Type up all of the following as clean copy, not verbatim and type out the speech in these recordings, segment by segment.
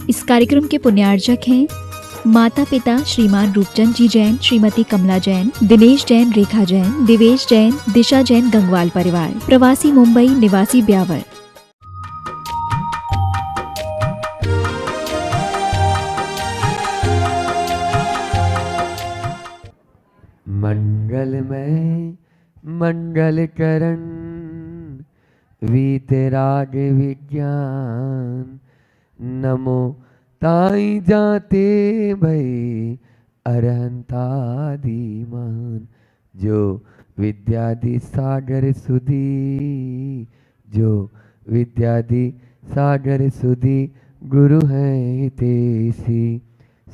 इस कार्यक्रम के पुण्यार्चक हैं माता पिता श्रीमान रूपचंद जी जैन, श्रीमती कमला जैन, दिनेश जैन, रेखा जैन, दिवेश जैन, दिशा जैन, गंगवाल परिवार, प्रवासी मुंबई, निवासी ब्यावर। मंगलमय मंगलकरण वीतराग विज्ञान, नमो ताई जाते भई अरहंतादि मान। जो विद्यादि सागर सुधी, जो विद्यादि सागर सुधी, गुरु हैं तेसी।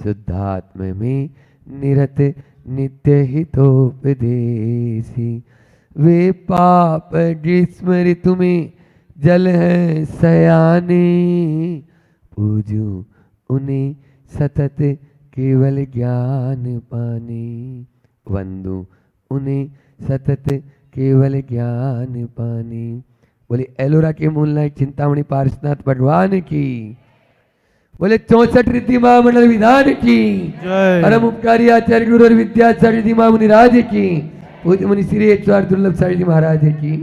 शुद्धात्म में निरत नित्य हितोपदेशी। वे पाप ग्रीष्म ऋतु में जल है सयाने, पूजू उन्हें सतत केवल ज्ञान पाने। वंदू उन्हें सतत केवल ज्ञान पाने। बोले एलोरा के मूलनायक चिंतामणि पार्श्वनाथ भगवान की, बोले 64 रिद्धि महामंडल विधान की, परम उपकारी आचार्य गुरु और विद्याचार्य रिद्धि महामुनिराज की, पूज्य मुनि श्री 108 दुर्लभ सारी जी महाराज की,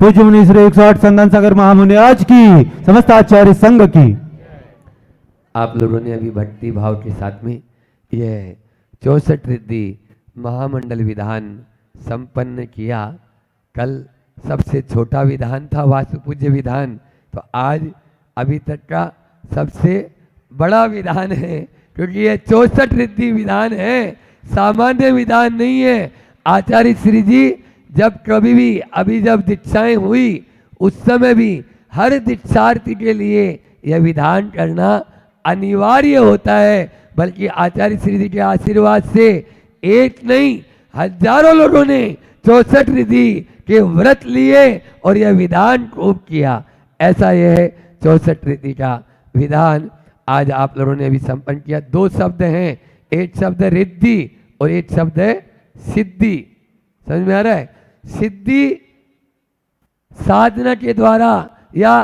पूज्य मुनि श्री 108 संदन सागर महामुनिराज की, समस्त आचार्य संघ की। आप लोगों ने अभी भक्ति भाव के साथ में यह 64 रिद्धि महामंडल विधान संपन्न किया। कल सबसे छोटा विधान था वास्तु पूज्य विधान, तो आज अभी तक का सबसे बड़ा विधान है, क्योंकि यह 64 रिद्धि विधान है, सामान्य विधान नहीं है। आचार्य श्री जी जब कभी भी अभी जब दीक्षाएं हुई उस समय भी हर दीक्षार्थी के लिए यह विधान करना अनिवार्य होता है। बल्कि आचार्य श्री जी के आशीर्वाद से एक नहीं हजारों लोगों ने 64 रिद्धि के व्रत लिए और यह विधान खूब किया। ऐसा यह 64 रिद्धि का विधान आज आप लोगों ने अभी संपन्न किया। 2 शब्द हैं, एक शब्द रिद्धि और एक शब्द है सिद्धि। समझ में आ रहा है? सिद्धि साधना के द्वारा या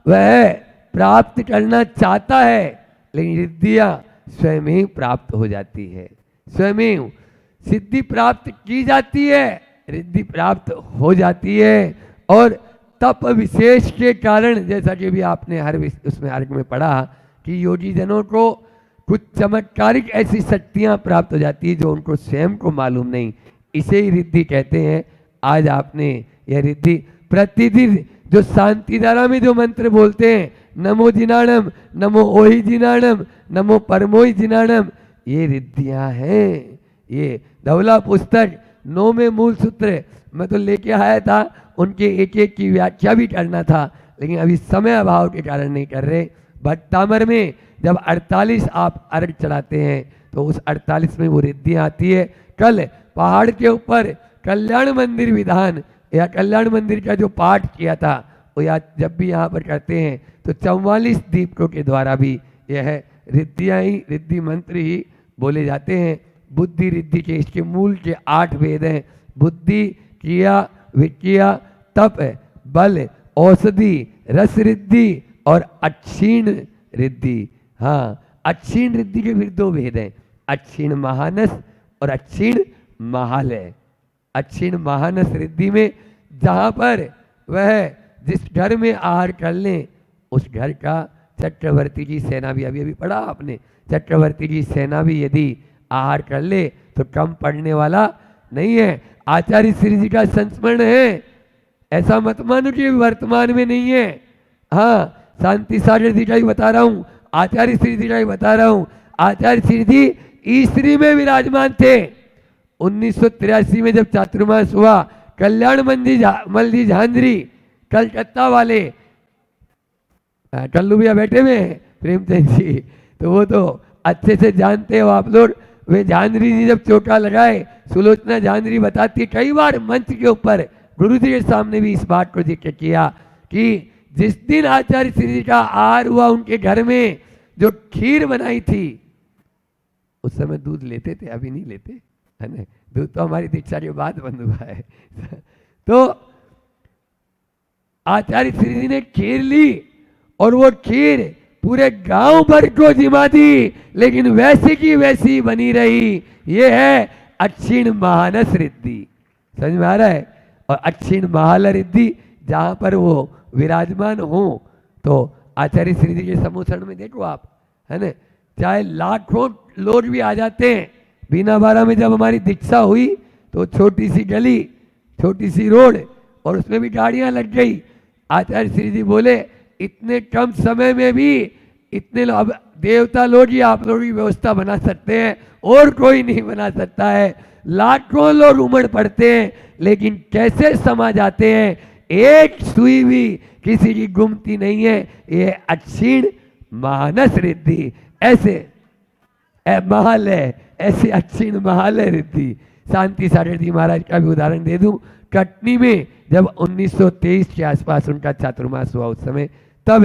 वह प्राप्त करना चाहता है, लेकिन रिद्धियां स्वयं ही प्राप्त हो जाती है। स्वयं ही सिद्धि प्राप्त की जाती है, रिद्धि प्राप्त हो जाती है। और तप विशेष के कारण, जैसा कि भी आपने हर उसमें अर्घ में पढ़ा कि योगी जनों को कुछ चमत्कारिक ऐसी शक्तियां प्राप्त हो जाती है जो उनको स्वयं को मालूम नहीं, इसे ही रिद्धि कहते हैं। आज आपने यह रिद्धि प्रतिदिन जो शांति धारा में जो मंत्र बोलते हैं, नमो जिनाणम, नमो ओहि जिनाणम, नमो परमोहि जिनाणम, ये रिद्धियां हैं। ये धवला पुस्तक 9 में मूल सूत्र मैं तो लेके आया था, उनके एक एक की व्याख्या भी करना था, लेकिन अभी समय अभाव के कारण नहीं कर रहे। भट्टामर में जब 48 आप अर्घ चढ़ाते हैं तो उस 48 में वो रिद्धियां आती है। कल पहाड़ के ऊपर कल्याण मंदिर विधान या कल्याण मंदिर का जो पाठ किया था, वो या जब भी यहाँ पर करते हैं तो 44 दीपकों के द्वारा भी यह रिद्धियाँ ही, रिद्धि मंत्र ही बोले जाते हैं। बुद्धि रिद्धि के इसके मूल के 8 वेद हैं। बुद्धि, क्रिया, विक्रिया, तप, बल, औषधि, रस रिद्धि और अक्षीण रिद्धि। हाँ, अक्षीण रिद्धि के फिर 2 भेद हैं, अक्षीण महानस और अक्षीण महालय। अक्षीण महानस रिद्धि में जहाँ पर वह जिस घर में आहार कर लें उस घर का चक्रवर्ती की सेना भी, अभी अभी पढ़ा आपने, चक्रवर्ती की सेना भी यदि आहार कर ले तो कम पड़ने वाला नहीं है। आचार्य श्री जी का संस्मरण है, ऐसा मत मानो कि वर्तमान में नहीं है। हाँ, शांति सागर जी का ही बता रहा हूँ, आचार्य श्री जी का ही बता रहा हूँ। आचार्य श्री जी ईश्वरी में विराजमान थे। 1983 में जब चातुर्मास हुआ, कल्याण मल जी झांझरी कलकत्ता वाले, कल्लू भैया बैठे हुए हैं प्रेमचंद जी, तो वो तो अच्छे से जानते हो आप लोग। वे झांझरी जी जब चौका लगाए, सुलोचना झांझरी बताती, कई बार मंच के ऊपर गुरु जी के सामने भी इस बात को जिक्र किया कि जिस दिन आचार्य श्री जी का आहार हुआ उनके घर में जो खीर बनाई थी, उस समय दूध लेते थे, अभी नहीं लेते है ना, दूध तो हमारी दीक्षा के बाद बंद हुआ है। तो आचार्य श्री जी ने खीर ली और वो खीर पूरे गांव भर को जिमा दी, लेकिन वैसी की वैसी बनी रही। ये है अक्षीण महानस रिद्धि। समझ में आ रहा है? और अक्षीण महाल रिद्धि जहां पर वो विराजमान हो, तो आचार्य श्री जी के समूचरण में देखो आप, है ना, चाहे लाखों लोग भी आ जाते हैं। बीना बारा में जब हमारी दीक्षा हुई तो छोटी सी गली, छोटी सी रोड, और उसमें भी गाड़ियां लग गई। आचार्य श्री जी बोले इतने कम समय में भी इतने लोग, अब देवता लोग ही आप लोग की व्यवस्था बना सकते हैं, और कोई नहीं बना सकता है। लाखों लोग उमड़ पड़ते हैं, लेकिन कैसे समा जाते हैं, एक सुई भी किसी की गुमती नहीं है। ये अक्षीण मानस रिद्धि, ऐसे महल है, ऐसे अक्षीण महल है रिद्धि। शांति सागर जी महाराज का भी उदाहरण दे दूं। कटनी में जब 1923 के आसपास उनका चातुर्मास हुआ, उस समय तब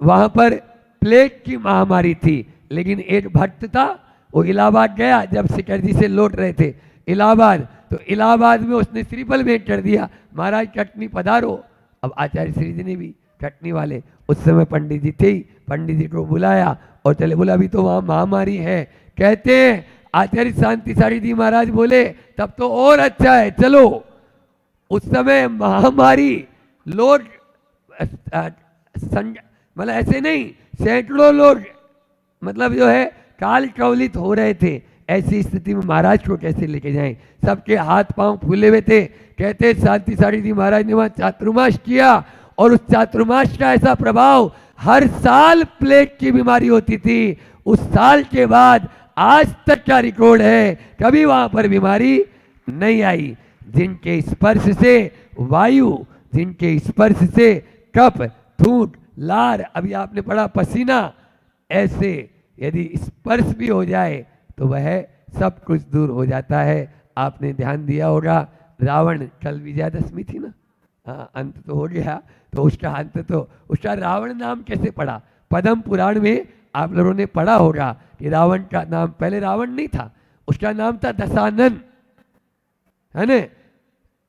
वहां पर प्लेग की महामारी थी। लेकिन एक भक्त था, वो इलाहाबाद गया, जब शिखर जी से लौट रहे थे इलाहाबाद, तो इलाहाबाद में उसने श्रीफल भेंट कर दिया, महाराज कटनी पधारो। अब आचार्य श्री जी ने भी, कटनी वाले उस समय पंडित जी थे ही, पंडित जी को बुलाया और चले, बोला अभी तो वहाँ महामारी है। कहते हैं आचार्य शांति सागर जी महाराज बोले तब तो और अच्छा है, चलो। उस समय महामारी लोग मतलब ऐसे नहीं, सैकड़ों लोग मतलब जो है काल कवलित हो रहे थे। ऐसी स्थिति में महाराज को कैसे लेके जाएं? सबके हाथ पांव फूले हुए थे। कहते शांति सागर जी महाराज ने वहां चातुर्मास किया, और उस चातुर्मास का ऐसा प्रभाव, हर साल प्लेग की बीमारी होती थी। उस साल के बाद आज तक का रिकॉर्ड है, कभी वहां पर बीमारी नहीं आई। जिनके स्पर्श से वायु, जिनके स्पर्श से कफ, थूट, लार, अभी आपने पढ़ा पसीना, ऐसे यदि स्पर्श भी हो जाए तो वह सब कुछ दूर हो जाता है। आपने ध्यान दिया होगा, रावण, कल विजयादशमी थी ना, हाँ, अंत तो हो गया, तो उसका अंत तो, उसका रावण नाम कैसे पड़ा? पद्म पुराण में आप लोगों ने पढ़ा होगा कि रावण का नाम, पहले रावण नहीं था, उसका नाम था दशानन, है ना।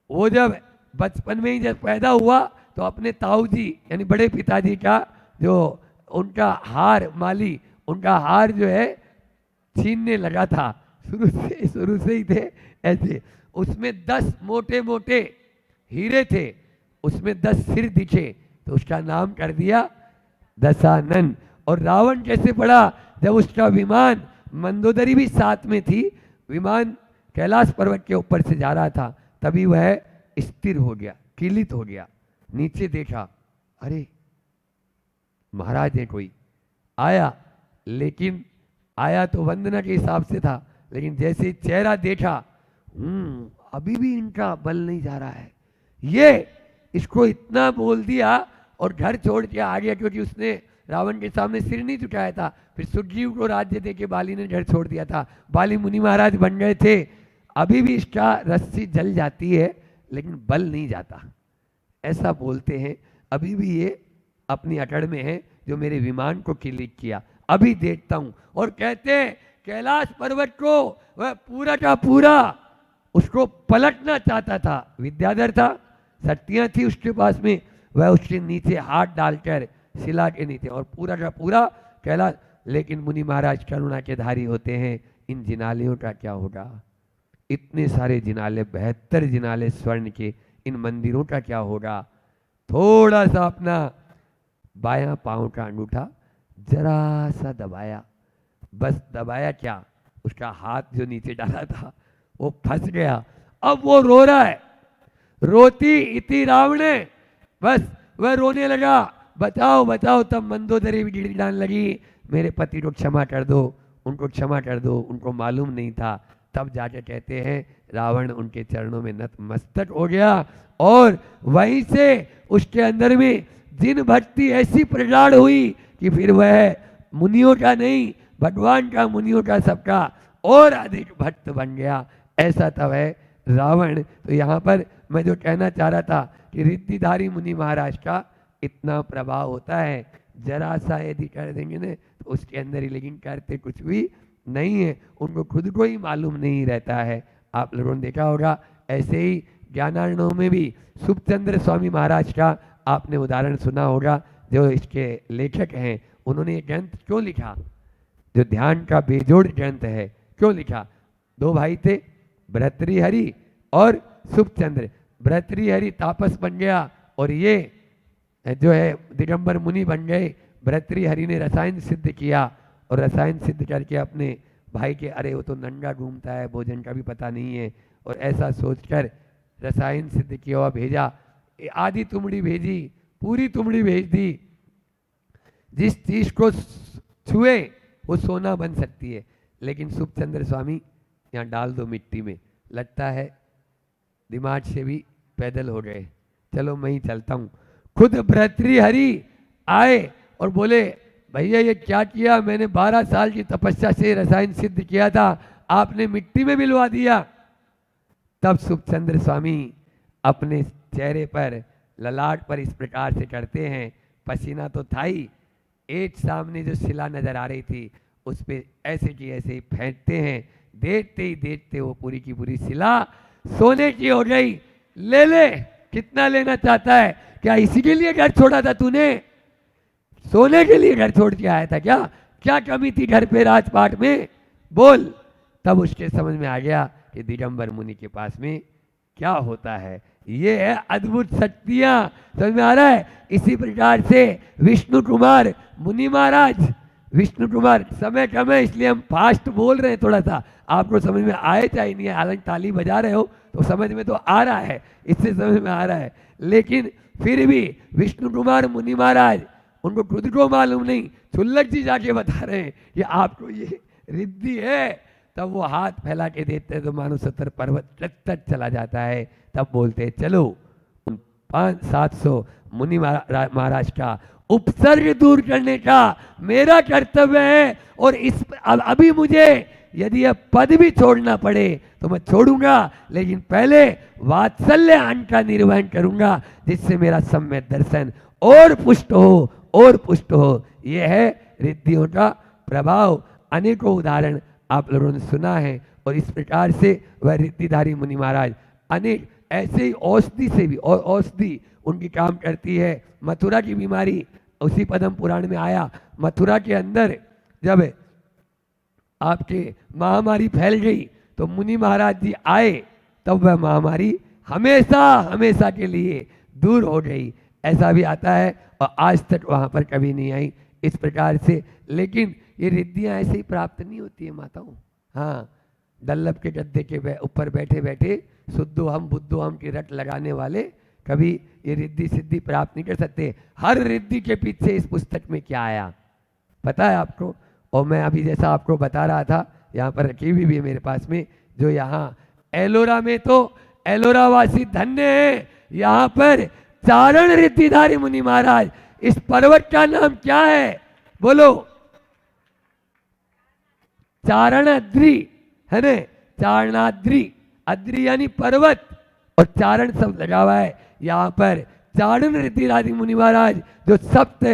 वो जब बचपन में ही जब पैदा हुआ तो अपने ताऊ जी यानी बड़े पिताजी का जो उनका हार, माली उनका हार जो है छीनने लगा था। शुरू से ही थे ऐसे। उसमें 10 मोटे मोटे हीरे थे, उसमें 10 सिर दिखे, तो उसका नाम कर दिया दशानन। और रावण कैसे पड़ा? जब उसका विमान, मंदोदरी भी साथ में थी, विमान कैलाश पर्वत के ऊपर से जा रहा था, तभी वह स्थिर हो गया, किलित हो गया। नीचे देखा, अरे महाराज है कोई आया, लेकिन आया तो वंदना के हिसाब से था, लेकिन जैसे चेहरा देखा, अभी भी इनका बल नहीं जा रहा है। ये इसको इतना बोल दिया और घर छोड़ के आ गया, क्योंकि उसने रावण के सामने सिर नहीं झुकाया था। फिर सुग्रीव को राज्य देके बाली ने घर छोड़ दिया था, बाली मुनि महाराज बन गए थे। अभी भी इसका रस्सी जल जाती है, लेकिन बल नहीं जाता, ऐसा बोलते हैं। अभी भी ये अपनी अकड़ में है, जो मेरे विमान को किलित किया, अभी देखता हूं। और कहते हैं कैलाश पर्वत को वह पूरा का पूरा उसको पलटना चाहता था। विद्याधर था, शक्तियां थी उसके पास में, वह उसके नीचे हाथ डालकर शिला के नीचे, और पूरा का पूरा कैलाश। लेकिन मुनि महाराज करुणा के धारी होते हैं, इन जिनालयों का क्या होगा? इतने सारे जिनाले, 72 जिनाले स्वर्ण के, इन मंदिरों का क्या होगा? थोड़ा सा अपना बायां पांव का अंगूठा जरा सा दबाया, बस दबाया क्या, उसका हाथ जो नीचे डाला था वो फंस गया। अब वो रो रहा है, रोती इति रावणे, बस वह रोने लगा, बचाओ बचाओ। तब मंदोदरी भी गिड़गिड़ाने लगी, मेरे पति को क्षमा कर दो, उनको क्षमा कर दो, उनको मालूम नहीं था। तब जाके कहते हैं रावण उनके चरणों में नतमस्तक हो गया, और वहीं से उसके अंदर में जिन भक्ति ऐसी प्रगाढ़ हुई कि फिर वह मुनियों का नहीं, भगवान का, मुनियों का, सबका और अधिक भक्त बन गया। ऐसा तब है रावण। तो यहाँ पर मैं जो कहना चाह रहा था कि रिद्धिधारी मुनि महाराज का इतना प्रभाव होता है, जरा सा यदि कर देंगे ना तो उसके अंदर ही, लेकिन करते कुछ भी नहीं है, उनको खुद को ही मालूम नहीं रहता है। आप लोगों ने देखा होगा, ऐसे ही ज्ञानार्णव में भी सुखचंद्र स्वामी महाराज का आपने उदाहरण सुना होगा। जो इसके लेखक हैं उन्होंने ये ग्रंथ क्यों लिखा, जो ध्यान का बेजोड़ ग्रंथ है, क्यों लिखा। दो भाई थे, भर्तृहरि और सुखचंद्र। भर्तृहरि तापस बन गया और ये जो है दिगंबर मुनि बन गए। भर्तृहरि ने रसायन सिद्ध किया और रसायन सिद्ध करके अपने भाई के, अरे वो तो नंगा घूमता है, भोजन का भी पता नहीं है, और ऐसा सोचकर रसायन सिद्ध किया हुआ भेजा। आधी तुमड़ी भेजी, पूरी तुमड़ी भेज दी। जिस चीज को छुए वो सोना बन सकती है, लेकिन सुखचंद्र स्वामी यहाँ डाल दो मिट्टी में, लगता है दिमाग से भी पैदल हो गए। चलो मैं ही चलता हूँ। खुद भर्तृहरि आए और बोले, भैया ये क्या किया, मैंने 12 साल की तपस्या से रसायन सिद्ध किया था, आपने मिट्टी में मिलवा दिया। तब सुखचंद्र स्वामी अपने चेहरे पर, ललाट पर इस प्रकार से करते हैं, पसीना तो था ही, एक सामने जो शिला नजर आ रही थी उस पे ऐसे की ऐसे फेंकते हैं। देखते ही देखते वो पूरी की पूरी शिला सोने की हो गई। ले ले, कितना लेना चाहता है? क्या इसी के लिए घर छोड़ा था तूने? सोने के लिए घर छोड़ के आया था क्या? क्या कमी थी घर पे राजपाट में? बोल। तब उसके समझ में आ गया कि दिगंबर मुनि के पास में क्या होता है। ये है अद्भुत शक्तियां, समझ में आ रहा है। इसी प्रकार से विष्णु कुमार मुनि महाराज, विष्णु कुमार, समय कम है इसलिए हम फास्ट बोल रहे हैं, थोड़ा सा आपको समझ में आए चाहे नहीं है। हालांकि ताली बजा रहे हो तो समझ में तो आ रहा है, इससे समझ में आ रहा है, लेकिन फिर भी विष्णु कुमार मुनि महाराज, उनको खुद को मालूम नहीं, छुल्लक जी जाके बता रहे हैं कि आपको ये रिद्धि है। तब वो हाथ फैला के देते हैं तो मानो 70 पर्वत तक चला जाता है। तब बोलते हैं चलो 500-700 मुनि महाराज का उपसर्ग दूर करने का मेरा कर्तव्य है, और इस अभी मुझे यदि यह पद भी छोड़ना पड़े तो मैं छोड़ूंगा, लेकिन पहले वात्सल्य अन्न का निर्वहन करूंगा, जिससे मेरा सम्यक दर्शन और पुष्ट हो, और पुष्ट हो। यह है रिद्धियों का प्रभाव। अनेकों उदाहरण आप लोगों ने सुना है, और इस प्रकार से वह रिद्धिधारी मुनि महाराज अनेक ऐसे ही औषधि से भी, और औषधि उनकी काम करती है। मथुरा की बीमारी उसी पद्म पुराण में आया। मथुरा के अंदर जब आपके महामारी फैल गई तो मुनि महाराज जी आए, तब वह महामारी हमेशा हमेशा के लिए दूर हो गई। ऐसा भी आता है, और आज तक वहाँ पर कभी नहीं आई इस प्रकार से। लेकिन ये रिद्धियाँ ऐसे ही प्राप्त नहीं होती है माताओं। हाँ, दल्लभ के गद्दे के ऊपर बैठे बैठे शुद्धो हम बुद्धो हम की रट लगाने वाले कभी ये रिद्धि सिद्धि प्राप्त नहीं कर सकते। हर रिद्धि के पीछे इस पुस्तक में क्या आया पता है आपको? और मैं अभी जैसा आपको बता रहा था, यहाँ पर रखी हुई भी है मेरे पास में, जो यहाँ एलोरा में, तो एलोरा वासी धन्य है। यहाँ पर चारण रिद्धिधारी मुनि महाराज, इस पर्वत का नाम क्या है बोलो? चारणाद्रि है ना, चारणाद्रि, अद्रि यानी पर्वत, और चारण शब्द लगा हुआ है यहाँ पर। चारण रिद्धिधारी मुनि महाराज जो सप्त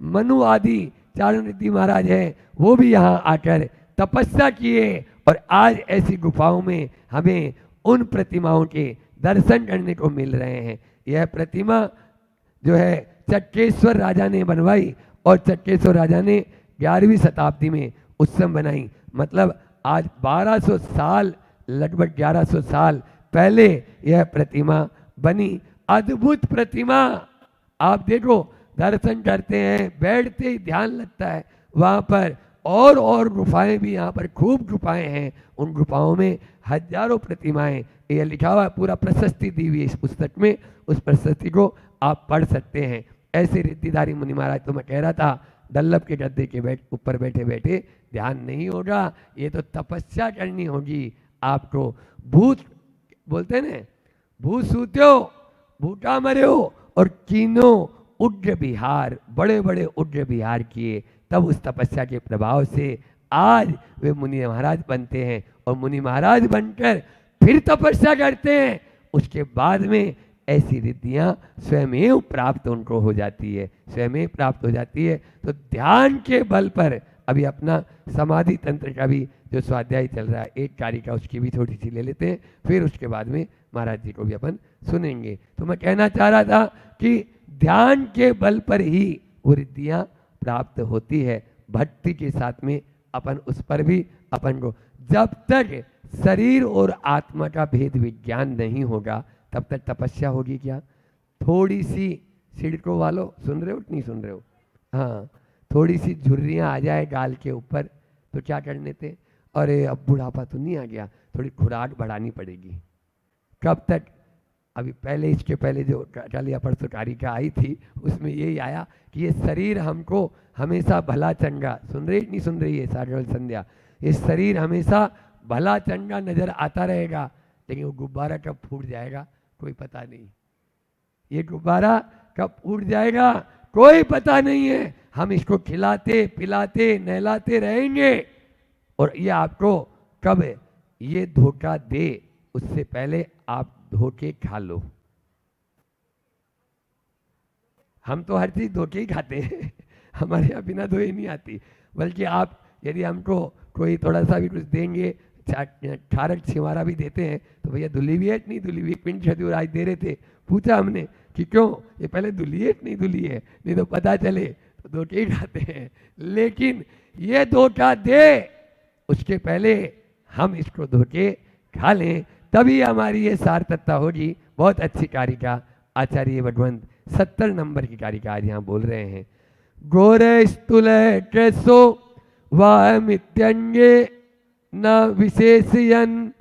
मनु आदि चारण रिद्धि महाराज हैं, वो भी यहाँ आकर तपस्या किए, और आज ऐसी गुफाओं में हमें उन प्रतिमाओं के दर्शन करने को मिल रहे हैं। यह प्रतिमा जो है चक्केश्वर राजा ने बनवाई, और चक्केश्वर राजा ने 11वीं शताब्दी में उस समय बनाई। मतलब आज 1200 साल, लगभग 1100 साल पहले यह प्रतिमा बनी। अद्भुत प्रतिमा, आप देखो, दर्शन करते हैं, बैठते ही ध्यान लगता है वहाँ पर। और गुफाएं भी यहाँ पर खूब गुफाएं हैं, उन गुफाओं में हजारों प्रतिमाएं। यह लिखा हुआ पूरा प्रशस्ति दी हुई है इस पुस्तक में, उस प्रशस्ति को आप पढ़ सकते हैं। ऐसे रिद्धिधारी मुनि महाराज, तो मैं कह रहा था दल्लभ के गद्दे के ऊपर बैठे बैठे ध्यान नहीं होगा, ये तो तपस्या करनी होगी आपको। भूत बोलते हैं ना, भूत सूत्यो भूटा मर्यो, और कीनो उग्र विहार, बड़े बड़े उग्र विहार किए। तब उस तपस्या के प्रभाव से आज वे मुनि महाराज बनते हैं, और मुनि महाराज बनकर फिर तपस्या करते हैं। उसके बाद में ऐसी रिद्धियां स्वयं प्राप्त उनको हो जाती है, स्वयं प्राप्त हो जाती है। तो ध्यान के बल पर अभी अपना समाधि तंत्र का भी जो स्वाध्याय चल रहा है, एक कारिका उसकी भी थोड़ी सी ले लेते हैं, फिर उसके बाद में महाराज जी को भी अपन सुनेंगे। तो मैं कहना चाह रहा था कि ध्यान के बल पर ही वो रिद्धियाँ प्राप्त होती है। भक्ति के साथ में अपन उस पर भी अपन को, जब तक शरीर और आत्मा का भेद विज्ञान नहीं होगा तब तक तपस्या होगी क्या? थोड़ी सी सिड़को वालों, सुन रहे हो कि नहीं सुन रहे हो? हाँ, थोड़ी सी झुर्रियाँ आ जाए गाल के ऊपर तो क्या करने थे? अरे अब बुढ़ापा तो नहीं आ गया, थोड़ी खुराक बढ़ानी पड़ेगी। कब तक? अभी पहले, इसके पहले जो कल या परसों कारिका आई थी उसमें यही आया कि ये शरीर हमको हमेशा भला चंगा, सुन रही नहीं सुन रही है सागरल संध्या, ये शरीर हमेशा भला चंगा नजर आता रहेगा, लेकिन वो गुब्बारा कब फूट जाएगा कोई पता नहीं। ये गुब्बारा कब फूट जाएगा कोई पता नहीं है। हम इसको खिलाते पिलाते नहलाते रहेंगे और ये आपको कब ये धोखा दे उससे पहले आप धोखे खा लो। हम तो हर चीज धोखे ही खाते हैं हमारे यहाँ बिना धोए नहीं आती। बल्कि आप यदि हमको कोई थोड़ा सा भी कुछ देंगे, खारक छिवारा भी देते हैं तो भैया धुली भी है नहीं धुली हुई, पिंड छदूर आज दे रहे थे, पूछा हमने कि क्यों, ये पहले धुली है नहीं धुली है, नहीं तो पता चले तो धोखे ही खाते हैं। लेकिन ये धोखा दे उसके पहले हम इसको धोखे खा लें, तभी हमारी ये सार्थकता होगी। बहुत अच्छी कारिका आचार्य भगवंत 70 नंबर की कारिका आज यहाँ बोल रहे हैं। गोरे स्थूल ट्रेसो वाह मित्यंगे न विशेषयन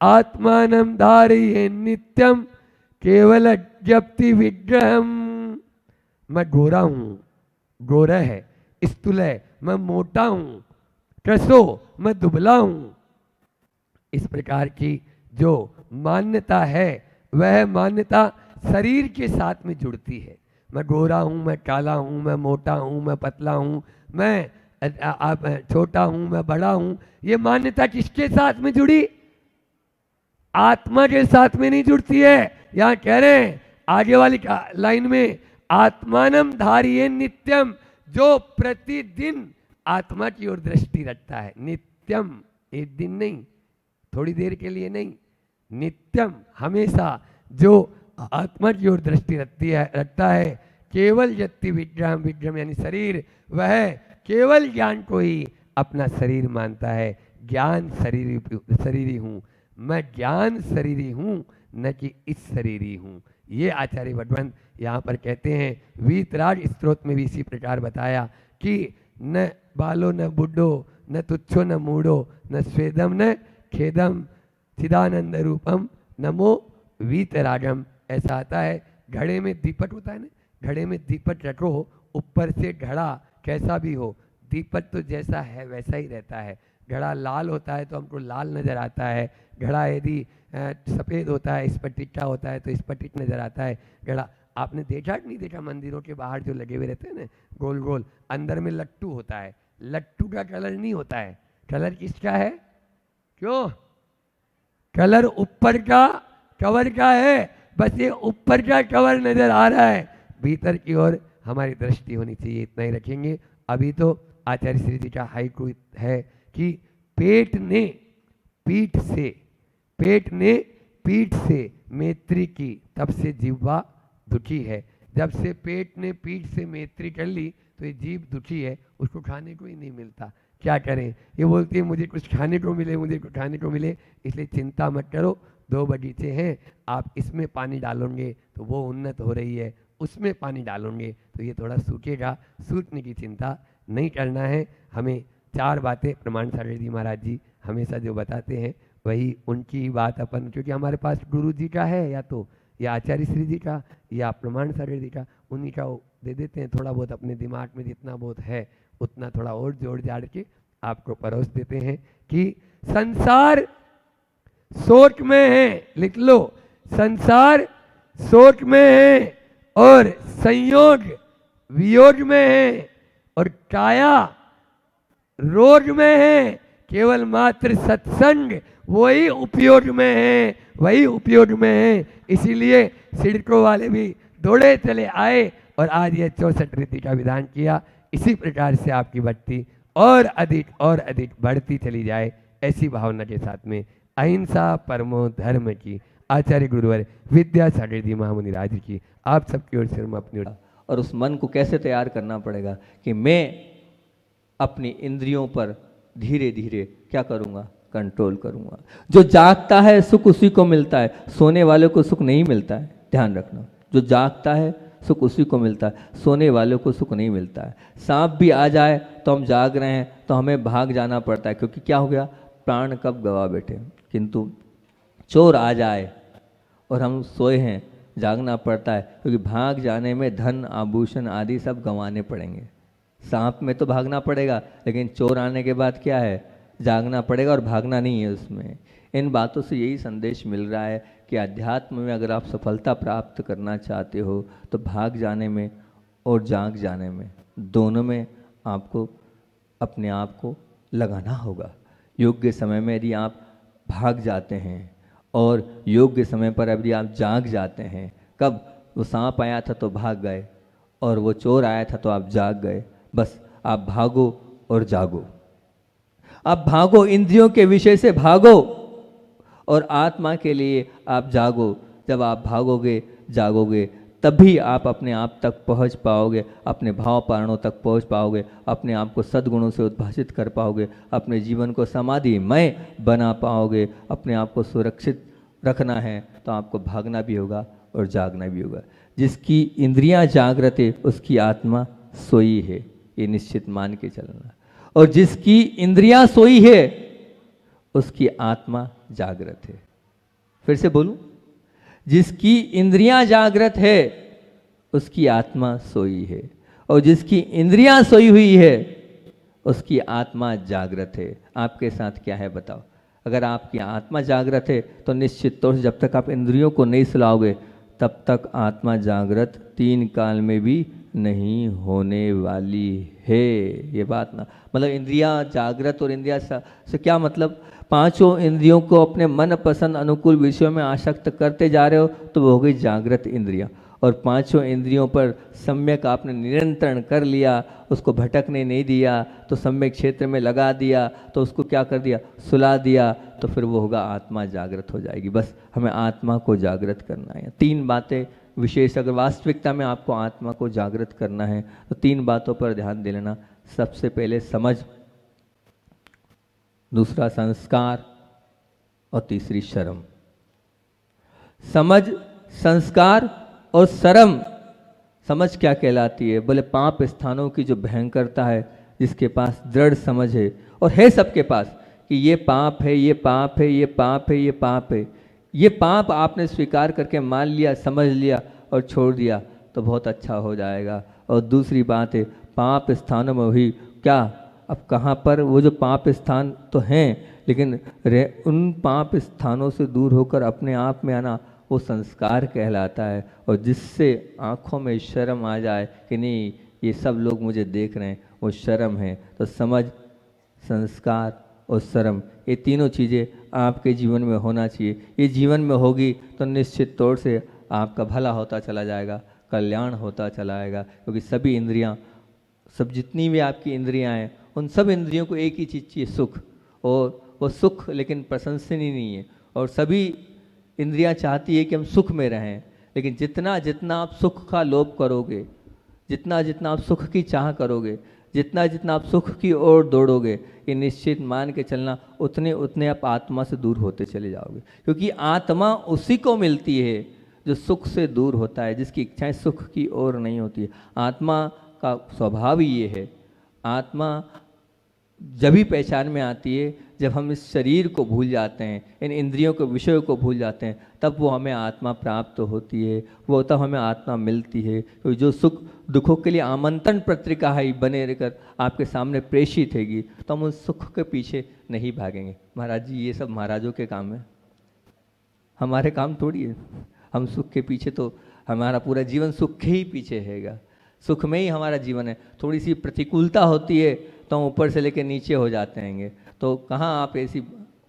आत्मानं धारये नित्यम केवल जप्ति विग्रहम। मैं गोरा हूँ, गोरा है, स्थूल है, मैं मोटा हूँ, ट्रेसो मैं दुबला हूँ। इस प्रकार की जो मान्यता है वह मान्यता शरीर के साथ में जुड़ती है। मैं गोरा हूँ, मैं काला हूँ, मैं मोटा हूँ, मैं पतला हूँ, मैं छोटा हूँ, मैं बड़ा हूँ, ये मान्यता किसके साथ में जुड़ी? आत्मा के साथ में नहीं जुड़ती है। यहाँ कह रहे हैं आगे वाली लाइन में, आत्मानम धारिये नित्यम, जो प्रतिदिन आत्मा की ओर दृष्टि रखता है। नित्यम, एक दिन नहीं, थोड़ी देर के लिए नहीं, नित्यम हमेशा जो आत्मा की ओर दृष्टि रखता है। केवल यत्ति विग्रहम, विग्रहम यानी शरीर, वह केवल ज्ञान को ही अपना शरीर मानता है। ज्ञान शरीरी हूँ, मैं ज्ञान शरीरी हूँ न कि इस शरीरी हूँ। ये आचार्य भगवंत यहाँ पर कहते हैं। वीतराग स्त्रोत में भी इसी प्रकार बताया कि न बालो न बुड्ढो न तुच्छो न मूढ़ो न स्वेदम न खेदम चिदानंद रूपम नमो वीतरागम। ऐसा आता है, घड़े में दीपक होता है ना, घड़े में दीपक रखो, ऊपर से घड़ा कैसा भी हो, दीपक तो जैसा है वैसा ही रहता है। घड़ा लाल होता है तो हमको लाल नज़र आता है, घड़ा यदि सफ़ेद होता है, स्फटिका होता है तो स्फटिक नज़र आता है। घड़ा आपने देखा कि नहीं देखा, मंदिरों के बाहर जो लगे हुए रहते हैं ना गोल गोल, अंदर में लट्टू होता है। लट्टू का कलर नहीं होता है, कलर किसका है? क्यों? कलर ऊपर का कवर का है, बस ये ऊपर का कवर नजर आ रहा है, भीतर की ओर हमारी दृष्टि होनी चाहिए। इतना ही रखेंगे। अभी तो आचार्य श्री जी का हाइकू है कि पेट ने पीठ से मैत्री की, तब से जिह्वा दुखी है। जब से पेट ने पीठ से मैत्री कर ली तो ये जीभ दुखी है, उसको खाने को ही नहीं मिलता। क्या करें? ये बोलती है मुझे कुछ खाने को मिले, मुझे कुछ खाने को मिले। इसलिए चिंता मत करो, 2 बगीचे हैं, आप इसमें पानी डालोगे तो वो उन्नत हो रही है, उसमें पानी डालोगे तो ये थोड़ा सूखेगा। सूखने की चिंता नहीं करना है। हमें 4 बातें प्रमाण सागर जी महाराज जी हमेशा जो बताते हैं वही उनकी बात अपन, क्योंकि हमारे पास गुरु जी का है या आचार्य श्री जी का या प्रमाण सागर जी का, उन्हीं का दे देते हैं। थोड़ा बहुत अपने दिमाग में जितना बहुत है उतना थोड़ा और जोड़ जाड़ के आपको परोस देते हैं कि संसार शोक में है, लिख लो, संसार शोक में है और संयोग वियोग में है और काया रोग में है। केवल मात्र सत्संग वही उपयोग में है, वही उपयोग में है। इसीलिए सिडको वाले भी दौड़े चले आए और आज ये 64 रीति का विधान किया। इसी प्रकार से आपकी भक्ति और अधिक बढ़ती चली जाए, ऐसी भावना के साथ में अहिंसा परमो धर्म की आचार्य गुरुवर विद्यासागर जी महामुनि राज की आप सबकी ओर से हम अपनी और उस मन को कैसे तैयार करना पड़ेगा कि मैं अपनी इंद्रियों पर धीरे धीरे क्या करूँगा, कंट्रोल करूँगा। जो जागता है सुख उसी को मिलता है, सोने वाले को सुख नहीं मिलता है, ध्यान रखना। जो जागता है सुख उसी को मिलता है, सोने वालों को सुख नहीं मिलता है। सांप भी आ जाए तो हम जाग रहे हैं तो हमें भाग जाना पड़ता है, क्योंकि क्या हो गया, प्राण कब गवा बैठे। किंतु चोर आ जाए और हम सोए हैं, जागना पड़ता है, क्योंकि भाग जाने में धन आभूषण आदि सब गंवाने पड़ेंगे। सांप में तो भागना पड़ेगा, लेकिन चोर आने के बाद क्या है, जागना पड़ेगा और भागना नहीं है उसमें। इन बातों से यही संदेश मिल रहा है कि अध्यात्म में अगर आप सफलता प्राप्त करना चाहते हो तो भाग जाने में और जाग जाने में, दोनों में आपको अपने आप को लगाना होगा। योग्य समय में यदि आप भाग जाते हैं और योग्य समय पर यदि आप जाग जाते हैं, कब वो सांप आया था तो भाग गए और वो चोर आया था तो आप जाग गए। बस आप भागो और जागो, आप भागो, इंद्रियों के विषय से भागो और आत्मा के लिए आप जागो। जब आप भागोगे जागोगे तभी आप अपने आप तक पहुंच पाओगे, अपने भाव पारणों तक पहुंच पाओगे, अपने आप को सद्गुणों से उद्भाषित कर पाओगे, अपने जीवन को समाधिमय बना पाओगे। अपने आप को सुरक्षित रखना है तो आपको भागना भी होगा और जागना भी होगा। जिसकी इंद्रियां जागृत है उसकी आत्मा सोई है, ये निश्चित मान के चलना। और जिसकी इंद्रियां सोई है उसकी आत्मा जागृत है। फिर से बोलूं, जिसकी इंद्रियां जागृत है उसकी आत्मा सोई है, और जिसकी इंद्रियां सोई हुई है उसकी आत्मा जागृत है। आपके साथ क्या है बताओ? अगर आपकी आत्मा जागृत है तो निश्चित तौर से जब तक आप इंद्रियों को नहीं सुलाओगे तब तक आत्मा जागृत 3 काल में भी नहीं होने वाली है। ये बात ना, मतलब इंद्रियां जागृत और इंद्रिया से क्या मतलब, 5 इंद्रियों को अपने मन पसंद अनुकूल विषयों में आसक्त करते जा रहे हो तो वो हो गई जागृत इंद्रियां। और 5 इंद्रियों पर सम्यक आपने नियंत्रण कर लिया, उसको भटकने नहीं दिया, तो सम्यक क्षेत्र में लगा दिया, तो उसको क्या कर दिया, सुला दिया, तो फिर वो होगा आत्मा जागृत हो जाएगी। बस हमें आत्मा को जागृत करना है। 3 बातें विशेष, अगर वास्तविकता में आपको आत्मा को जागृत करना है तो 3 बातों पर ध्यान दे लेना। सबसे पहले समझ, दूसरा संस्कार और तीसरी शर्म। समझ, संस्कार और शर्म। समझ क्या कहलाती है? बोले पाप स्थानों की जो भयंकरता है, जिसके पास दृढ़ समझ है, और है सबके पास, कि ये पाप है, ये पाप है, ये पाप है, ये पाप है। ये पाप आपने स्वीकार करके मान लिया, समझ लिया और छोड़ दिया तो बहुत अच्छा हो जाएगा। और दूसरी बात है, पाप स्थानों में हुई क्या, अब कहाँ पर वो जो पाप स्थान तो हैं, लेकिन उन पाप स्थानों से दूर होकर अपने आप में आना, वो संस्कार कहलाता है। और जिससे आँखों में शर्म आ जाए कि नहीं ये सब लोग मुझे देख रहे हैं, वो शर्म है। तो समझ, संस्कार और शर्म, ये तीनों चीज़ें आपके जीवन में होना चाहिए। ये जीवन में होगी तो निश्चित तौर से आपका भला होता चला जाएगा, कल्याण होता चला जाएगा। क्योंकि सभी इंद्रियां, सब जितनी भी आपकी इंद्रियां हैं, उन सब इंद्रियों को एक ही चीज़ चाहिए, सुख। और वो सुख लेकिन प्रशंसनीय नहीं है। और सभी इंद्रियां चाहती है कि हम सुख में रहें, लेकिन जितना जितना आप सुख का लोभ करोगे, जितना जितना आप सुख की चाह करोगे, जितना जितना आप सुख की ओर दौड़ोगे, ये निश्चित मान के चलना उतने उतने आप आत्मा से दूर होते चले जाओगे। क्योंकि आत्मा उसी को मिलती है जो सुख से दूर होता है, जिसकी इच्छाएं सुख की ओर नहीं होती है। आत्मा का स्वभाव ही ये है। आत्मा जब भी पहचान में आती है जब हम इस शरीर को भूल जाते हैं, इन इंद्रियों के विषयों को भूल जाते हैं, तब वो हमें आत्मा प्राप्त होती है, वो तब हमें आत्मा मिलती है। तो जो सुख दुखों के लिए आमंत्रण पत्रिका है बने रहकर आपके सामने प्रेषित हैगी, तो हम उस सुख के पीछे नहीं भागेंगे। महाराज जी, ये सब महाराजों के काम है, हमारे काम थोड़ी है। हम सुख के पीछे, तो हमारा पूरा जीवन सुख के ही पीछे हैगा, सुख में ही हमारा जीवन है। थोड़ी सी प्रतिकूलता होती है तो हम ऊपर से लेकर नीचे हो जाते हैंगे। तो कहाँ आप ऐसी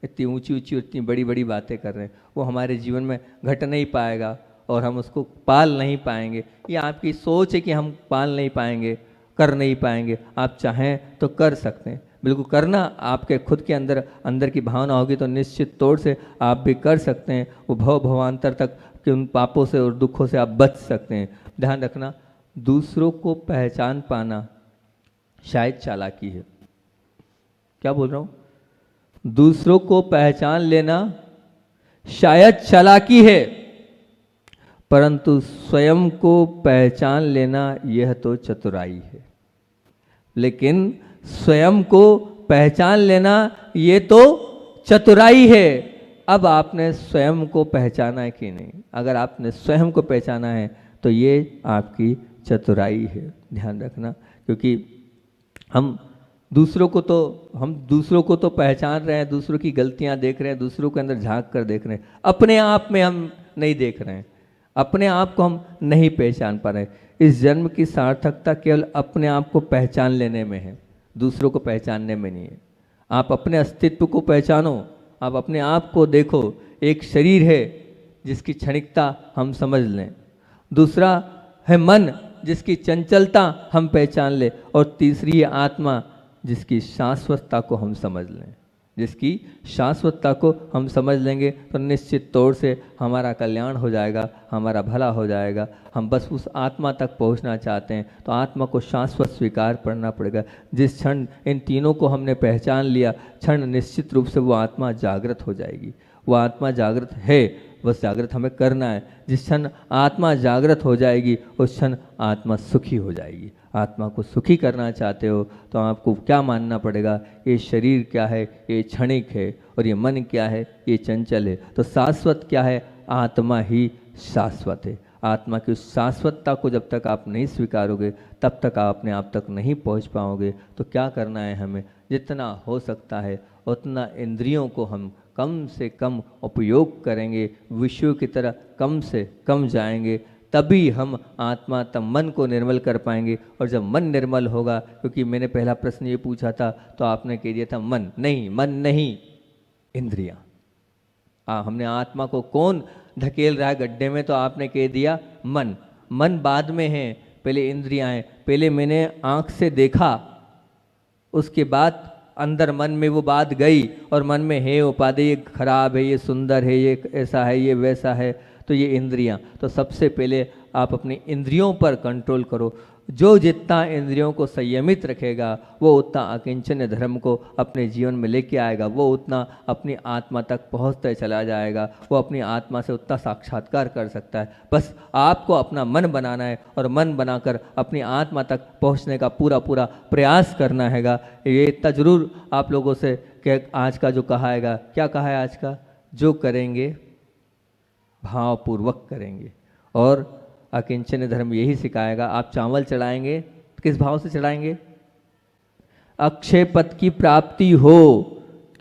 इतनी ऊंची ऊंची इतनी बड़ी बड़ी बातें कर रहे हैं, वो हमारे जीवन में घट नहीं पाएगा और हम उसको पाल नहीं पाएंगे। ये आपकी सोच है कि हम पाल नहीं पाएंगे, कर नहीं पाएंगे। आप चाहें तो कर सकते हैं, बिल्कुल करना आपके खुद के अंदर अंदर की भावना होगी तो निश्चित तौर से आप भी कर सकते हैं। वो भवांतर तक कि उन पापों से और दुखों से आप बच सकते हैं। ध्यान रखना, दूसरों को पहचान पाना शायद चालाकी है। क्या बोल रहा हूं? दूसरों को पहचान लेना शायद चालाकी है, परंतु स्वयं को पहचान लेना यह तो चतुराई है। लेकिन स्वयं को पहचान लेना ये तो चतुराई है। अब आपने स्वयं को पहचाना है कि नहीं? अगर आपने स्वयं को पहचाना है तो ये आपकी चतुराई है। ध्यान रखना, क्योंकि हम दूसरों को तो पहचान रहे हैं, दूसरों की गलतियां देख रहे हैं, दूसरों के अंदर झांक कर देख रहे हैं, अपने आप में हम नहीं देख रहे हैं, अपने आप को हम नहीं पहचान पा रहे। इस जन्म की सार्थकता केवल अपने आप को पहचान लेने में है, दूसरों को पहचानने में नहीं है। आप अपने अस्तित्व को पहचानो, आप अपने आप को देखो। एक शरीर है जिसकी क्षणिकता हम समझ लें, दूसरा है मन जिसकी चंचलता हम पहचान लें, और तीसरी है आत्मा जिसकी शाश्वतता को हम समझ लें। जिसकी शाश्वतता को हम समझ लेंगे तो निश्चित तौर से हमारा कल्याण हो जाएगा, हमारा भला हो जाएगा। हम बस उस आत्मा तक पहुंचना चाहते हैं तो आत्मा को शाश्वत स्वीकार करना पड़ेगा। जिस क्षण इन तीनों को हमने पहचान लिया, क्षण निश्चित रूप से वो आत्मा जागृत हो जाएगी। वो आत्मा जागृत है, बस जागृत हमें करना है। जिस क्षण आत्मा जागृत हो जाएगी उस क्षण आत्मा सुखी हो जाएगी। आत्मा को सुखी करना चाहते हो तो आपको क्या मानना पड़ेगा? ये शरीर क्या है? ये क्षणिक है। और ये मन क्या है? ये चंचल है। तो शाश्वत क्या है? आत्मा ही शाश्वत है। आत्मा की उस शाश्वतता को जब तक आप नहीं स्वीकारोगे तब तक आप अपने आप तक नहीं पहुंच पाओगे। तो क्या करना है हमें? जितना हो सकता है उतना इंद्रियों को हम कम से कम उपयोग करेंगे, विषयों की तरह कम से कम जाएंगे, तभी हम आत्मा तब मन को निर्मल कर पाएंगे। और जब मन निर्मल होगा, क्योंकि मैंने पहला प्रश्न ये पूछा था तो आपने कह दिया था मन नहीं इंद्रियां। हमने आत्मा को कौन धकेल रहा है गड्ढे में, तो आपने कह दिया मन। मन बाद में है, पहले इंद्रियां हैं। पहले मैंने आंख से देखा, उसके बाद अंदर मन में वो बात गई और मन में है उपाधि, ये खराब है, ये सुंदर है, ये ऐसा है, ये वैसा है। तो ये इंद्रियां, तो सबसे पहले आप अपनी इंद्रियों पर कंट्रोल करो। जो जितना इंद्रियों को संयमित रखेगा वो उतना अकिंचन धर्म को अपने जीवन में लेके आएगा, वो उतना अपनी आत्मा तक पहुंचते चला जाएगा, वो अपनी आत्मा से उतना साक्षात्कार कर सकता है। बस आपको अपना मन बनाना है और मन बनाकर अपनी आत्मा तक पहुंचने का पूरा प्रयास करना हैगा। ये इतना जरूर आप लोगों से कि आज का जो कहा हैगा, क्या कहा है आज का? जो करेंगे भावपूर्वक करेंगे। और अकिंचन धर्म यही सिखाएगा। आप चावल चढ़ाएंगे तो किस भाव से चढ़ाएंगे? अक्षय पद की प्राप्ति हो।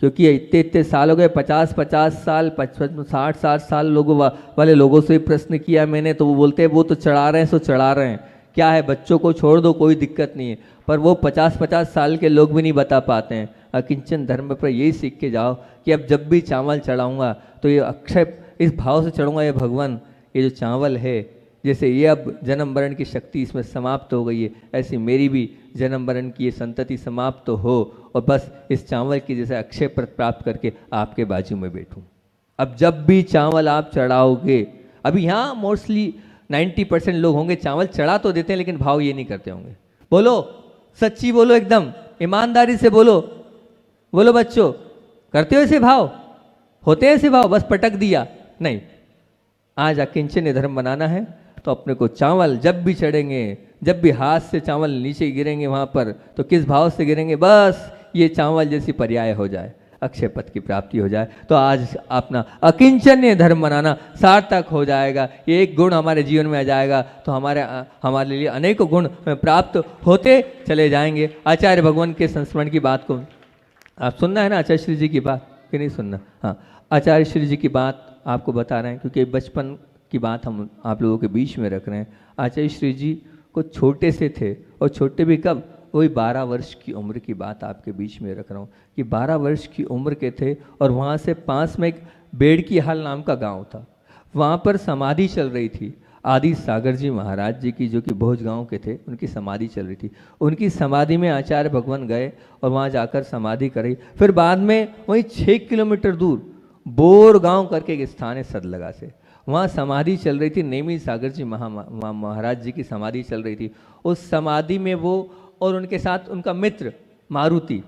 क्योंकि इतने साल हो गए, 50 साल, 55 60 साल लोगों वाले लोगों से प्रश्न किया मैंने, तो वो बोलते हैं वो तो चढ़ा रहे हैं, सो चढ़ा रहे हैं। क्या है, बच्चों को छोड़ दो, कोई दिक्कत नहीं है। पर वो 50 साल के लोग भी नहीं बता पाते हैं। अकिंचन धर्म पर यही सीख के जाओ कि अब जब भी चावल चढ़ाऊंगा तो ये अक्षय इस भाव से चढ़ूंगा, ये भगवान ये जो चावल है, जैसे ये अब जन्म मरण की शक्ति इसमें समाप्त हो गई है, ऐसी मेरी भी जन्म मरण की ये संतति समाप्त तो हो, और बस इस चावल की जैसे अक्षय प्राप्त करके आपके बाजू में बैठूं। अब जब भी चावल आप चढ़ाओगे, अभी यहाँ मोस्टली 90% लोग होंगे चावल चढ़ा तो देते हैं लेकिन भाव ये नहीं करते होंगे। बोलो, सच्ची बोलो, एकदम ईमानदारी से बोलो, बोलो बच्चों, करते हो ऐसे भाव? होते हैं ऐसे भाव? बस पटक दिया नहीं। आज अकिंचन धर्म बनाना है तो अपने को चावल जब भी चढ़ेंगे, जब भी हाथ से चावल नीचे गिरेंगे वहां पर, तो किस भाव से गिरेंगे? बस ये चावल जैसी पर्याय हो जाए, अक्षय पद की प्राप्ति हो जाए। तो आज अपना अकिंचन धर्म बनाना सार्थक हो जाएगा। ये एक गुण हमारे जीवन में आ जाएगा तो हमारे लिए अनेकों गुण प्राप्त होते चले जाएंगे। आचार्य भगवान के संस्मरण की बात को आप सुनना है ना, आचार्य श्री जी की बात कि नहीं सुनना? हाँ, आचार्य श्री जी की बात आपको बता रहे हैं क्योंकि बचपन की बात हम आप लोगों के बीच में रख रहे हैं। आचार्य श्री जी को छोटे से थे, और छोटे भी कब? वही 12 वर्ष की उम्र की बात आपके बीच में रख रहा हूँ कि 12 वर्ष की उम्र के थे, और वहाँ से पास में एक बेड़की हाल नाम का गांव था। वहाँ पर समाधि चल रही थी आदि सागर जी महाराज जी की, जो कि भोज गांव के थे, उनकी समाधि चल रही थी। उनकी समाधि में आचार्य भगवान गए और वहाँ जाकर समाधि करी। फिर बाद में वहीं 6 किलोमीटर दूर बोर गांव करके एक स्थान है सदलगा से, वहाँ समाधि चल रही थी, नेमी सागर जी महाराज जी की समाधि चल रही थी। उस समाधि में वो और उनके साथ उनका मित्र मारुति,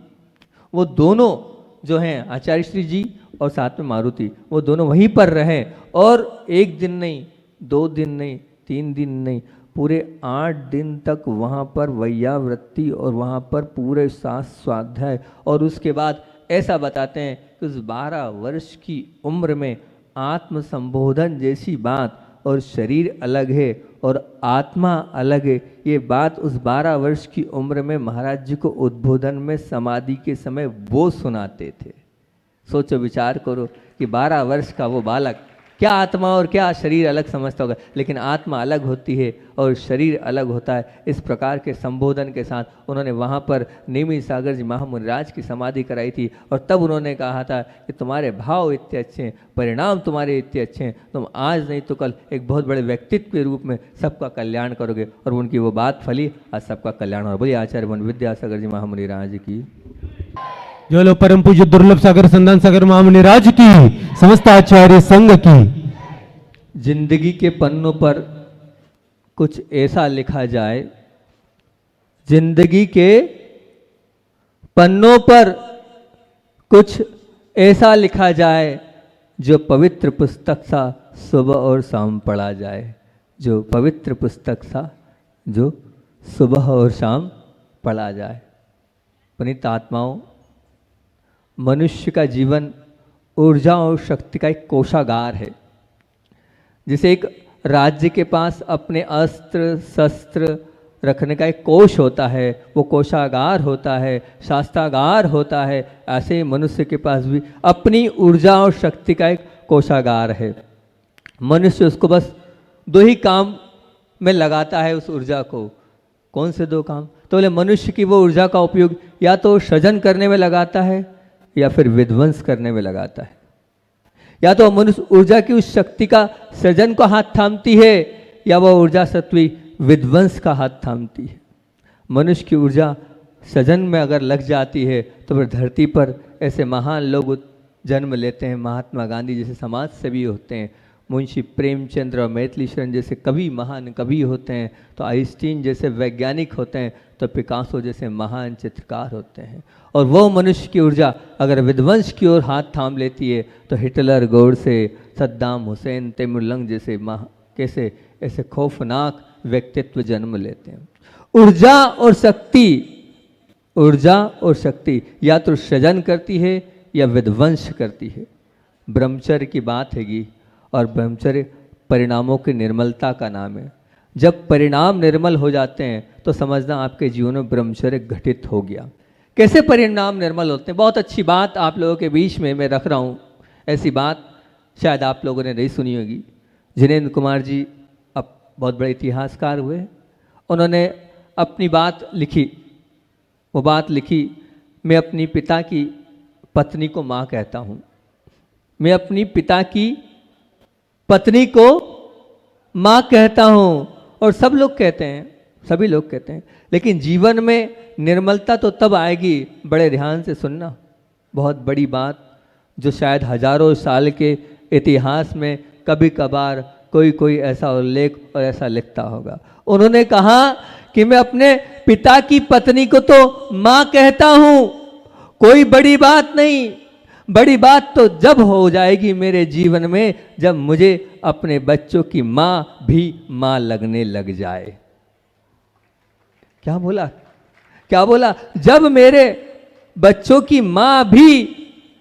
वो दोनों जो हैं आचार्य श्री जी और साथ में मारुति, वो दोनों वहीं पर रहे। और एक दिन नहीं, 2 दिन नहीं, 3 दिन नहीं, पूरे 8 दिन तक वहाँ पर वैयावृत्ति और वहाँ पर पूरे सांस स्वाध्याय। और उसके बाद ऐसा बताते हैं कि उस 12 वर्ष की उम्र में आत्म संबोधन जैसी बात, और शरीर अलग है और आत्मा अलग है, ये बात उस 12 वर्ष की उम्र में महाराज जी को उद्बोधन में समाधि के समय वो सुनाते थे। सोचो, विचार करो कि 12 वर्ष का वो बालक क्या आत्मा और क्या शरीर अलग समझता होगा, लेकिन आत्मा अलग होती है और शरीर अलग होता है। इस प्रकार के संबोधन के साथ उन्होंने वहाँ पर नेमी सागर जी महामुनिराज की समाधि कराई थी। और तब उन्होंने कहा था कि तुम्हारे भाव इतने अच्छे हैं, परिणाम तुम्हारे इतने अच्छे हैं, तुम आज नहीं तो कल एक बहुत बड़े व्यक्तित्व के रूप में सबका कल्याण करोगे। और उनकी वो बात फली, आज सबका कल्याण हो। बोलिए आचार्य वन विद्यासागर जी महामुनिराज की। जो लोग परम पूज्य दुर्लभ सागर संदान सागर महामुनिराज की, समस्त आचार्य संघ की। जिंदगी के पन्नों पर कुछ ऐसा लिखा जाए, जिंदगी के पन्नों पर कुछ ऐसा लिखा जाए जो पवित्र पुस्तक सा सुबह और शाम पढ़ा जाए, जो पवित्र पुस्तक सा जो सुबह और शाम पढ़ा जाए। पुनीत आत्माओं, मनुष्य का जीवन ऊर्जा और शक्ति का एक कोषागार है। जैसे एक राज्य के पास अपने अस्त्र शस्त्र रखने का एक कोष होता है, वो कोषागार होता है, शास्त्रागार होता है, ऐसे ही मनुष्य के पास भी अपनी ऊर्जा और शक्ति का एक कोषागार है। मनुष्य उसको बस 2 ही काम में लगाता है उस ऊर्जा को। कौन से 2 काम? तो बोले मनुष्य की वो ऊर्जा का उपयोग या तो सृजन करने में लगाता है या फिर विध्वंस करने में लगाता है। या तो मनुष्य ऊर्जा की उस शक्ति का सृजन को हाथ थामती है या वह ऊर्जा सत्वी विध्वंस का हाथ थामती है। मनुष्य की ऊर्जा सृजन में अगर लग जाती है तो फिर धरती पर ऐसे महान लोग जन्म लेते हैं। महात्मा गांधी जैसे समाज सेवी होते हैं, मुंशी प्रेमचंद्र और मैथिली शरण जैसे कवि महान कवि होते हैं, तो आइंस्टीन जैसे वैज्ञानिक होते हैं, तो पिकासो जैसे महान चित्रकार होते हैं। और वो मनुष्य की ऊर्जा अगर विध्वंस की ओर हाथ थाम लेती है तो हिटलर, गोडसे, सद्दाम हुसैन, तैमूरलंग जैसे कैसे ऐसे खौफनाक व्यक्तित्व जन्म लेते हैं। ऊर्जा और शक्ति, ऊर्जा और शक्ति या तो सृजन करती है या विध्वंस करती है। ब्रह्मचर्य की बात हैगी, और ब्रह्मचर्य परिणामों की निर्मलता का नाम है। जब परिणाम निर्मल हो जाते हैं तो समझना आपके जीवन में ब्रह्मचर्य घटित हो गया। कैसे परिणाम निर्मल होते हैं? बहुत अच्छी बात आप लोगों के बीच में मैं रख रहा हूँ। ऐसी बात शायद आप लोगों ने नहीं सुनी होगी। जिनेंद्र कुमार जी अब बहुत बड़े इतिहासकार हुए, उन्होंने अपनी बात लिखी। वो बात लिखी, मैं अपनी पिता की पत्नी को माँ कहता हूँ, मैं अपनी पिता की पत्नी को माँ कहता हूँ। और सब लोग कहते हैं, सभी लोग कहते हैं, लेकिन जीवन में निर्मलता तो तब आएगी, बड़े ध्यान से सुनना, बहुत बड़ी बात जो शायद हजारों साल के इतिहास में कभी कभार कोई ऐसा उल्लेख और ऐसा लिखता होगा। उन्होंने कहा कि मैं अपने पिता की पत्नी को तो माँ कहता हूँ, कोई बड़ी बात नहीं, बड़ी बात तो जब हो जाएगी मेरे जीवन में जब मुझे अपने बच्चों की माँ भी माँ लगने लग जाए। क्या बोला? क्या बोला? जब मेरे बच्चों की माँ भी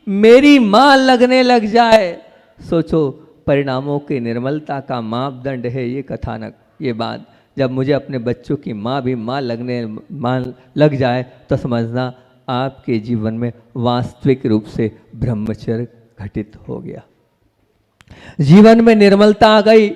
मेरी माँ लगने लग जाए। सोचो, परिणामों की निर्मलता का मापदंड है ये कथानक, ये बात। जब मुझे अपने बच्चों की माँ भी माँ लग जाए तो समझना आपके जीवन में वास्तविक रूप से ब्रह्मचर्य घटित हो गया। जीवन में निर्मलता आ गई,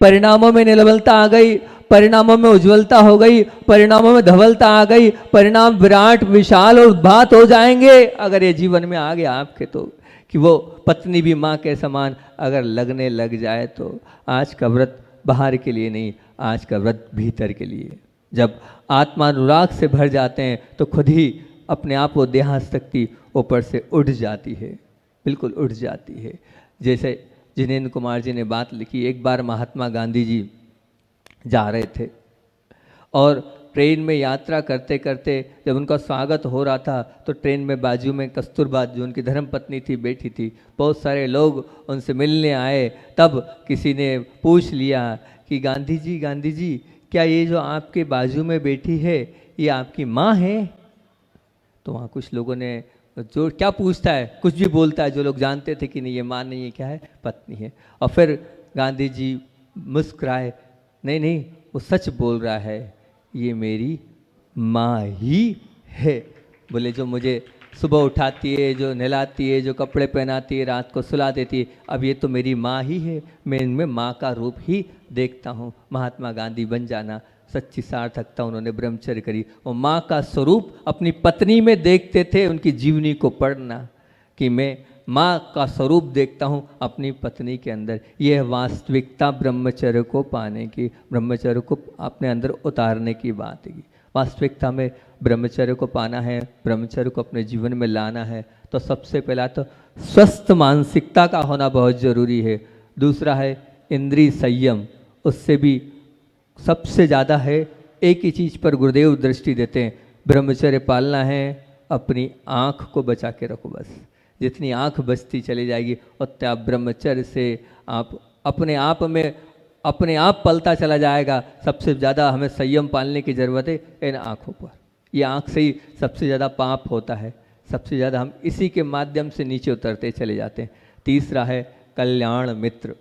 परिणामों में निर्मलता आ गई, परिणामों में उज्ज्वलता हो गई, परिणामों में धवलता आ गई, परिणाम विराट विशाल और उद्भात हो जाएंगे अगर ये जीवन में आ गया आपके, तो कि वो पत्नी भी माँ के समान अगर लगने लग जाए। तो आज का व्रत बाहर के लिए नहीं, आज का व्रत भीतर के लिए। जब आत्मानुराग से भर जाते हैं तो खुद ही अपने आप वो देहाशक्ति ऊपर से उठ जाती है, बिल्कुल उठ जाती है। जैसे जिनेंद्र कुमार जी ने बात लिखी। एक बार महात्मा गांधी जी जा रहे थे और ट्रेन में यात्रा करते करते जब उनका स्वागत हो रहा था तो ट्रेन में बाजू में कस्तूरबा जो उनकी धर्मपत्नी थी बैठी थी। बहुत सारे लोग उनसे मिलने आए। तब किसी ने पूछ लिया कि गांधी जी क्या ये जो आपके बाजू में बैठी है ये आपकी माँ है? तो वहाँ कुछ लोगों ने, जो क्या पूछता है कुछ भी बोलता है, जो लोग जानते थे कि नहीं ये माँ नहीं है, क्या है, पत्नी है। और फिर गांधी जी मुस्कुराए, नहीं वो सच बोल रहा है, ये मेरी माँ ही है। बोले जो मुझे सुबह उठाती है, जो नहलाती है, जो कपड़े पहनाती है, रात को सुला देती है, अब ये तो मेरी माँ ही है। मैं इनमें माँ का रूप ही देखता हूँ। महात्मा गांधी बन जाना, सच्ची सार्थकता उन्होंने ब्रह्मचर्य करी। वो माँ का स्वरूप अपनी पत्नी में देखते थे। उनकी जीवनी को पढ़ना कि मैं माँ का स्वरूप देखता हूँ अपनी पत्नी के अंदर। यह वास्तविकता ब्रह्मचर्य को पाने की, ब्रह्मचर्य को अपने अंदर उतारने की बात है। वास्तविकता में ब्रह्मचर्य को पाना है, ब्रह्मचर्य को अपने जीवन में लाना है तो सबसे पहला तो स्वस्थ मानसिकता का होना बहुत ज़रूरी है। दूसरा है इंद्रिय संयम, उससे भी सबसे ज़्यादा है। एक ही चीज़ पर गुरुदेव दृष्टि देते हैं, ब्रह्मचर्य पालना है, अपनी आँख को बचा के रखो बस। जितनी आँख बचती चली जाएगी उतने आप ब्रह्मचर्य से आप अपने आप पलता चला जाएगा। सबसे ज़्यादा हमें संयम पालने की ज़रूरत है इन आँखों पर। ये आँख से ही सबसे ज़्यादा पाप होता है, सबसे ज़्यादा हम इसी के माध्यम से नीचे उतरते चले जाते हैं। तीसरा है कल्याण मित्र।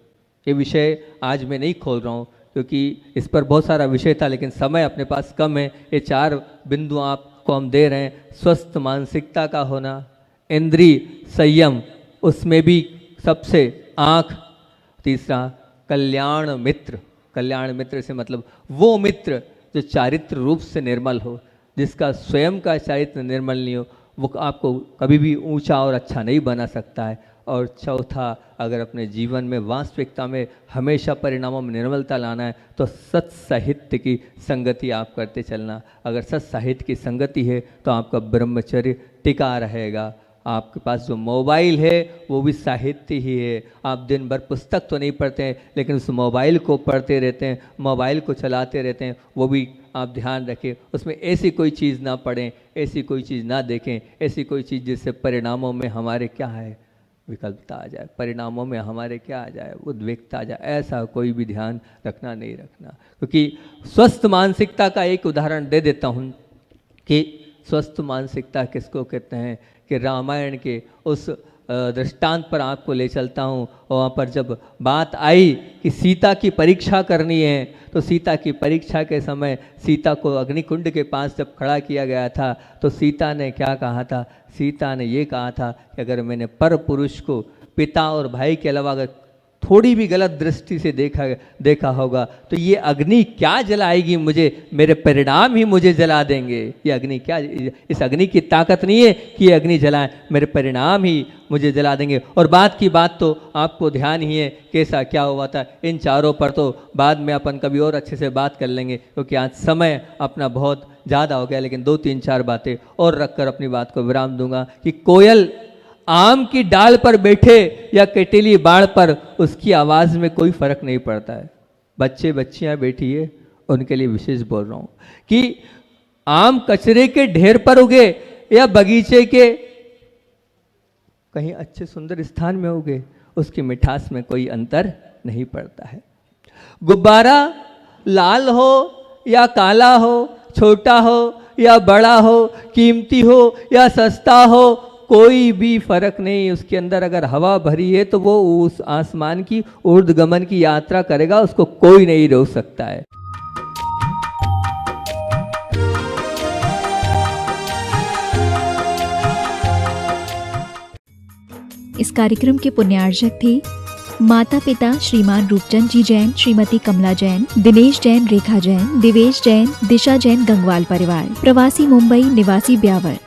ये विषय आज मैं नहीं खोल रहा हूँ क्योंकि इस पर बहुत सारा विषय था, लेकिन समय अपने पास कम है। ये 4 बिंदु आपको हम दे रहे हैं। स्वस्थ मानसिकता का होना, इंद्रिय संयम, उसमें भी सबसे आँख। तीसरा कल्याण मित्र। कल्याण मित्र से मतलब वो मित्र जो चारित्र रूप से निर्मल हो, जिसका स्वयं का चारित्र निर्मल नहीं हो, वो आपको कभी भी ऊंचा और अच्छा नहीं बना सकता है। और चौथा, अगर अपने जीवन में वास्तविकता में हमेशा परिणामों में निर्मलता लाना है तो सत साहित्य की संगति आप करते चलना। अगर सत साहित्य की संगति है तो आपका ब्रह्मचर्य टिका रहेगा। आपके पास जो मोबाइल है वो भी साहित्य ही है। आप दिन भर पुस्तक तो नहीं पढ़ते हैं लेकिन उस मोबाइल को पढ़ते रहते हैं, मोबाइल को चलाते रहते हैं, वो भी आप ध्यान रखें। उसमें ऐसी कोई चीज़ ना पढ़ें, ऐसी कोई चीज़ ना देखें, ऐसी कोई चीज़ जिससे परिणामों में हमारे क्या है, विकल्पता आ जाए, परिणामों में हमारे क्या आ जाए, उद्वेगता आ जाए। ऐसा कोई भी ध्यान रखना नहीं रखना। क्योंकि स्वस्थ मानसिकता का एक उदाहरण दे देता हूँ कि स्वस्थ मानसिकता किसको कहते हैं। कि रामायण के उस दृष्टांत पर आपको ले चलता हूँ। वहाँ पर जब बात आई कि सीता की परीक्षा करनी है तो सीता की परीक्षा के समय सीता को अग्निकुंड के पास जब खड़ा किया गया था तो सीता ने क्या कहा था? सीता ने ये कहा था कि अगर मैंने पर पुरुष को पिता और भाई के अलावा अगर थोड़ी भी गलत दृष्टि से देखा होगा तो ये अग्नि क्या जलाएगी मुझे, मेरे परिणाम ही मुझे जला देंगे। ये अग्नि क्या, इस अग्नि की ताकत नहीं है कि ये अग्नि जलाए, मेरे परिणाम ही मुझे जला देंगे। और बात की बात तो आपको ध्यान ही है कैसा क्या हुआ था। इन चारों पर तो बाद में अपन कभी और अच्छे से बात कर लेंगे क्योंकि आज समय अपना बहुत ज़्यादा हो गया। लेकिन 2-3-4 बातें और रखकर अपनी बात को विराम दूंगा कि कोयल आम की डाल पर बैठे या कटीली बाड़ पर, उसकी आवाज़ में कोई फर्क नहीं पड़ता है। बच्चे बच्चियां बैठी है उनके लिए विशेष बोल रहा हूँ कि आम कचरे के ढेर पर उगे या बगीचे के कहीं अच्छे सुंदर स्थान में उगे, उसकी मिठास में कोई अंतर नहीं पड़ता है। गुब्बारा लाल हो या काला हो, छोटा हो या बड़ा हो, कीमती हो या सस्ता हो, कोई भी फर्क नहीं। उसके अंदर अगर हवा भरी है तो वो उस आसमान की ऊर्ध्वगमन की यात्रा करेगा, उसको कोई नहीं रोक सकता है। इस कार्यक्रम के पुण्यार्चक थे माता पिता श्रीमान रूपचंद जी जैन, श्रीमती कमला जैन, दिनेश जैन, रेखा जैन, दिवेश जैन, दिशा जैन, गंगवाल परिवार, प्रवासी मुंबई, निवासी ब्यावर।